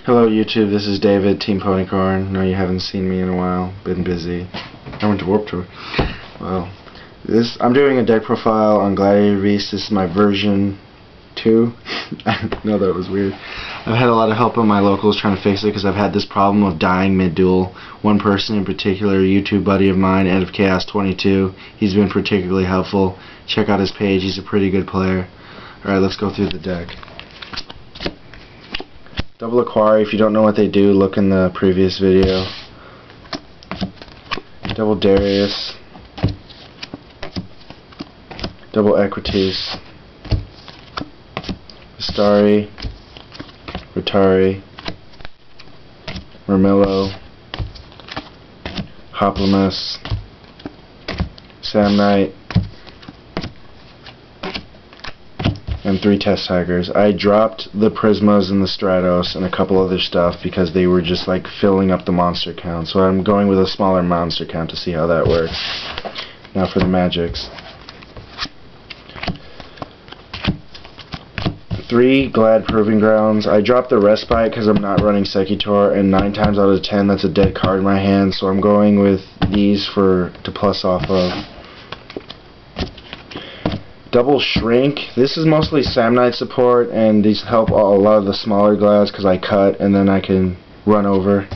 Hello YouTube, this is David, Team Ponycorn. No, you haven't seen me in a while. Been busy. I went to Warped Tour. Well, I'm doing a deck profile on Gladiator Beasts. This is my version 2. I know that was weird. I've had a lot of help on my locals trying to fix it because I've had this problem of dying mid-duel. One person in particular, a YouTube buddy of mine, End of Chaos 22, he's been particularly helpful. Check out his page, he's a pretty good player. Alright, let's go through the deck. Double Aquari, if you don't know what they do, look in the previous video. Double Darius. Double Equities. Vistari. Rotari. Murmillo. Hoplamus. Samnite. And 3 Test Tigers. I dropped the Prismas and the Stratos and a couple other stuff because they were just like filling up the monster count. So I'm going with a smaller monster count to see how that works. Now for the Magics. 3 Glad Proving Grounds. I dropped the Respite because I'm not running Secutor, and 9 times out of 10 that's a dead card in my hand, so I'm going with these to plus off of. Double Shrink. This is mostly Samnite support, and these help a lot of the smaller Glads because I cut and then I can run over.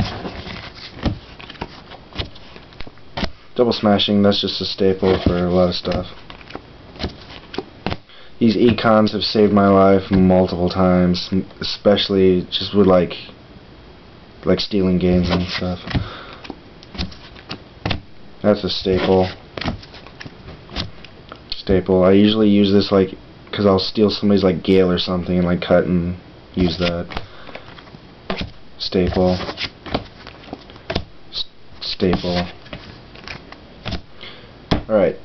Double Smashing, that's just a staple for a lot of stuff. These econs have saved my life multiple times, especially just with like stealing games and stuff. That's a staple. I usually use this because I'll steal somebody's Gale or something and cut and use that. Staple. Alright,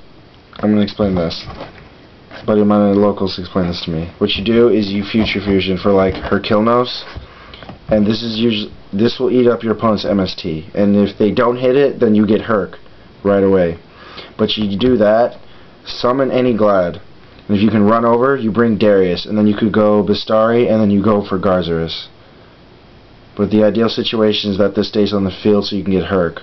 I'm going to explain this. Buddy of mine in the locals explained this to me. What you do is you Future Fusion for Herkilnos, and this will eat up your opponent's MST. And if they don't hit it, then you get Herc right away. But you do that, summon any Glad, and if you can run over, you bring Darius, and then you could go Vistari, and then you go for Garzaris. But the ideal situation is that this stays on the field so you can get Herc.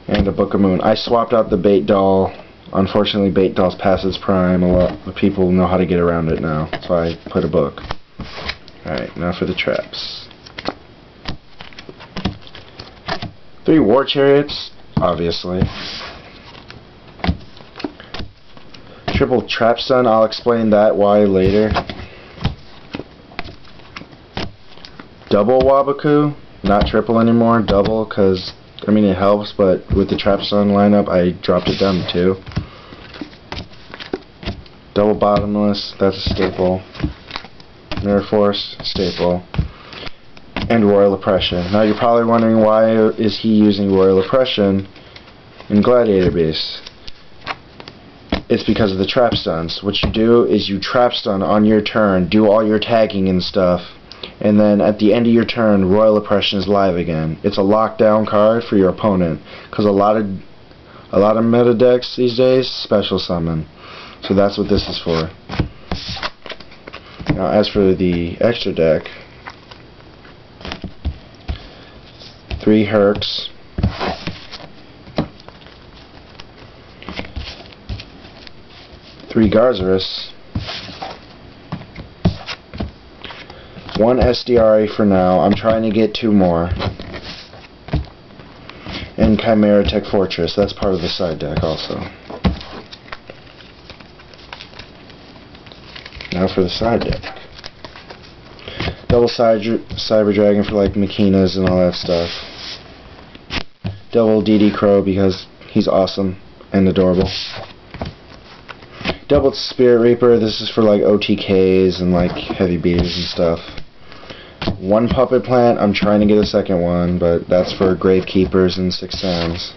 And a Book of Moon. I swapped out the Bait Doll. Unfortunately, Bait Doll's past its prime. A lot of people know how to get around it now, so I put a book. Alright, now for the traps. 3 War Chariots, obviously. Triple Trap Stun, I'll explain that why later. Double Wabaku, not triple anymore, double, because I mean it helps, but with the Trap Stun lineup I dropped it down to 2. Double Bottomless, that's a staple. Nerve Force, staple. And Royal Oppression. Now you're probably wondering why is he using Royal Oppression in Gladiator Beasts. It's because of the trap stuns. What you do is you trap stun on your turn, do all your tagging and stuff, and then at the end of your turn, Royal Oppression is live again. It's a lockdown card for your opponent, because a lot of meta decks these days special summon. So that's what this is for. Now as for the extra deck, 3 Hercs. 3 Garzaris, 1 SDRA for now. I'm trying to get 2 more. And Chimera Tech Fortress, that's part of the side deck also. Now for the side deck. Double Cyber Dragon for Makinas and all that stuff. Double DD Crow because he's awesome and adorable. Double Spirit Reaper, this is for OTKs and heavy beaters and stuff. 1 Puppet Plant, I'm trying to get a 2nd one, but that's for Gravekeepers and 6 Sands.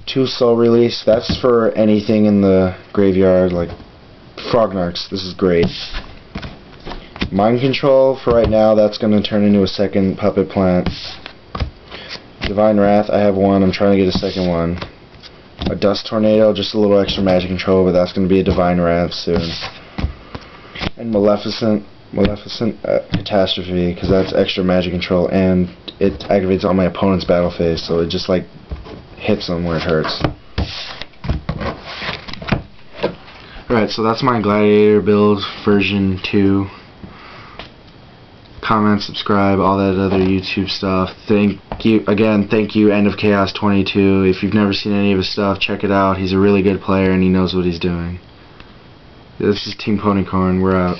2 Soul Release, that's for anything in the graveyard, Frognarks, this is great. Mind Control, for right now, that's going to turn into a 2nd Puppet Plant. Divine Wrath, I have 1, I'm trying to get a 2nd one. A Dust Tornado, just a little extra magic control, but that's going to be a Divine Wrath soon. And Maleficent, Maleficent Catastrophe, because that's extra magic control, and it activates on my opponent's battle phase, so it just like hits them where it hurts. Alright, so that's my Gladiator build version 2. Comment, subscribe, all that other YouTube stuff. Thank you End of Chaos 22. If you've never seen any of his stuff, check it out. He's a really good player and he knows what he's doing. This is Team Ponycorn. We're out.